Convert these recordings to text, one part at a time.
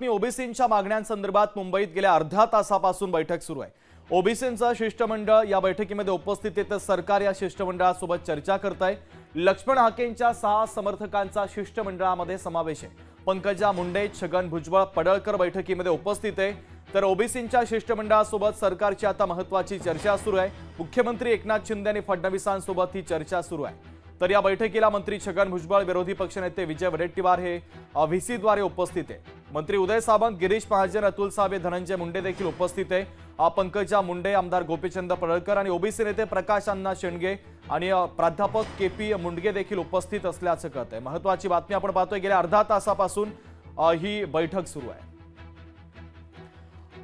ओबीसींच्या मागण्यांसंदर्भात मुंबईत गेल्या अर्ध्या तासापासून बैठक सुरू आहे। ओबीसींचं शिष्टमंडळ या बैठकीमध्ये उपस्थित आहे, तर सरकार या शिष्टमंडळासोबत चर्चा करत आहे। लक्ष्मण हाकेंच्या 6 समर्थकांचा शिष्टमंडळामध्ये समावेश आहे। पंकजा मुंडे, छगन भुजबळ, पडळकर बैठकीमध्ये उपस्थित आहे, तर ओबीसींच्या शिष्टमंडळासोबत सरकारची आता महत्त्वाची चर्चा सुरू आहे। मुख्यमंत्री एकनाथ शिंदे आणि फडणवीसांसोबत ही चर्चा सुरू आहे। तर या बैठकीला मंत्री छगन भुजबळ, विरोधी पक्षनेते विजय वडेट्टीवार हे व्हीसीद्वारे उपस्थित आहे। मंत्री उदय सामंत, गिरीश महाजन, अतुल सावे, धनंजय मुंडे देखील उपस्थित आहे। पंकजा मुंडे, आमदार गोपीचंद पडळकर आणि ओबीसी नेते प्रकाश अण्णा शेंडगे आणि प्राध्यापक केपी मुंडगे देखील उपस्थित असल्याचं कळतंय। महत्त्वाची बातमी आपण पाहतोय, गेल्या अर्धा तासापासून ही बैठक सुरू आहे।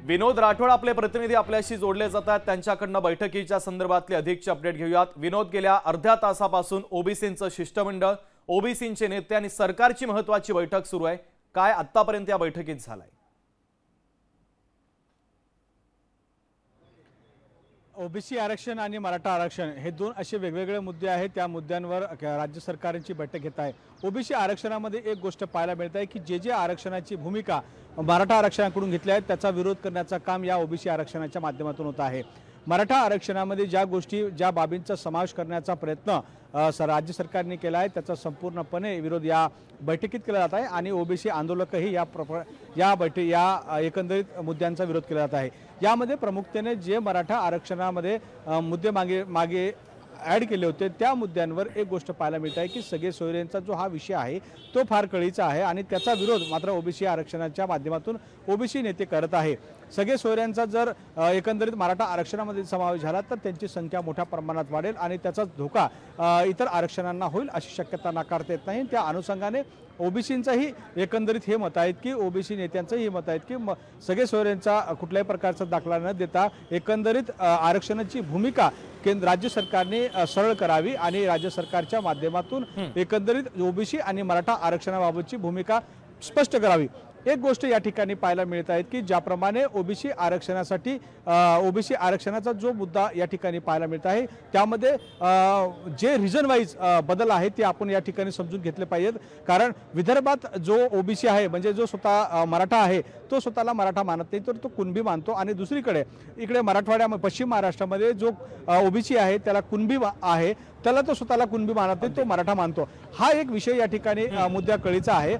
विनोद राठोड आपले प्रतिनिधी आपल्याशी जोडले जातात, त्यांच्याकडनं बैठकीच्या संदर्भातले अधिकचे अपडेट घेऊयात। विनोद, गेल्या अर्ध्या तासापासून ओबीसींचं शिष्टमंडळ, ओबीसींचे नेते आणि सरकारची महत्त्वाची बैठक सुरू आहे, काय आतापर्यंत या बैठकीत झालंय? ओबीसी आरक्षण आणि मराठा आरक्षण हे दोन असे वेगवेगळे मुद्दे आहेत। त्या मुद्द्यांवर राज्य सरकारची बैठक घेत आहे। ओबीसी आरक्षणामध्ये एक गोष्ट पाहायला मिळत आहे की जे आरक्षणाची भूमिका मराठा आरक्षणाकडून घेतली आहे त्याचा विरोध करण्याचं काम या ओबीसी आरक्षणाच्या माध्यमातून होत आहे। मराठा आरक्षणामध्ये ज्या गोष्टी, ज्या बाबींचा समावेश करण्याचा प्रयत्न राज्य सरकारने केला आहे त्याचा संपूर्णपणे विरोध या बैठकीत केला जात आहे आणि ओबीसी आंदोलकही या एकंदरीत मुद्द्यांचा विरोध केला जात आहे। यामध्ये प्रामुख्याने जे मराठा आरक्षणामध्ये मुद्दे मागे ॲड केले होते त्या मुद्द्यांवर एक गोष्ट पाहायला मिळत आहे की सगळे सोयरेंचा जो हा विषय आहे तो फार कळीचा आहे आणि त्याचा विरोध मात्र ओबीसी आरक्षणाच्या माध्यमातून ओबीसी नेते करत आहे। सगळे सोयऱ्यांचा जर एकंदरीत मराठा आरक्षणामध्ये समावेश झाला तर त्यांची संख्या मोठ्या प्रमाणात वाढेल आणि त्याचा धोका इतर आरक्षणांना होईल अशी शक्यता नाकारता येत नाही। त्या अनुषंगाने ओबीसींचंही एकंदरीत हे मत आहे की ओबीसी नेत्यांचंही मत आहे की सगळे सोयऱ्यांचा कुठल्याही प्रकारचा दाखला न देता एकंदरीत आरक्षणाची भूमिका राज्य सरकारने सरळ करावी आणि राज्य सरकारच्या माध्यमातून एकंदरीत ओबीसी आणि मराठा आरक्षणाबाबतची भूमिका स्पष्ट करावी। एक गोष्ट या ठिकाणी पाहायला मिळत आहे की ज्याप्रमाणे ओबीसी आरक्षणासाठी ओबीसी आरक्षणाचा जो मुद्दा या ठिकाणी पाहायला मिळत आहे त्यामध्ये जे रिजन वाईज बदल आहे ते आपण या ठिकाणी समजून घेतले पाहिजेत। कारण विदर्भात जो ओबीसी आहे म्हणजे जो स्वतः मराठा आहे तो स्वतःला मराठा मानत नाही तर तो कुणबी मानतो आणि दुसरीकडे इकडे मराठवाड्यामध्ये पश्चिम महाराष्ट्रामध्ये जो ओबीसी आहे त्याला कुणबी आहे त्याला तो स्वतःला कुणबी मानत नाही, तो मराठा मानतो। हा एक विषय या ठिकाणी मुद्दा कळीचा आहे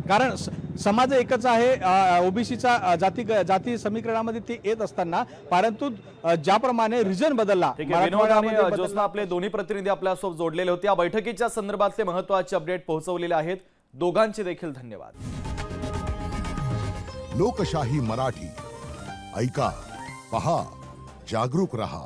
कारण समाज एकच आहे। ओबीसीचा जाती समीकरणामध्ये ते येत असताना परंतु ज्याप्रमाणे रिजन बदलला, आपले दोन्ही प्रतिनिधी आपल्यासोबत जोडलेले होते। या बैठकीच्या संदर्भातले महत्त्वाचे अपडेट पोहोचवलेले आहेत, दोघांचे देखील धन्यवाद। लोकशाही मराठी ऐका, पहा, जागरूक रहा।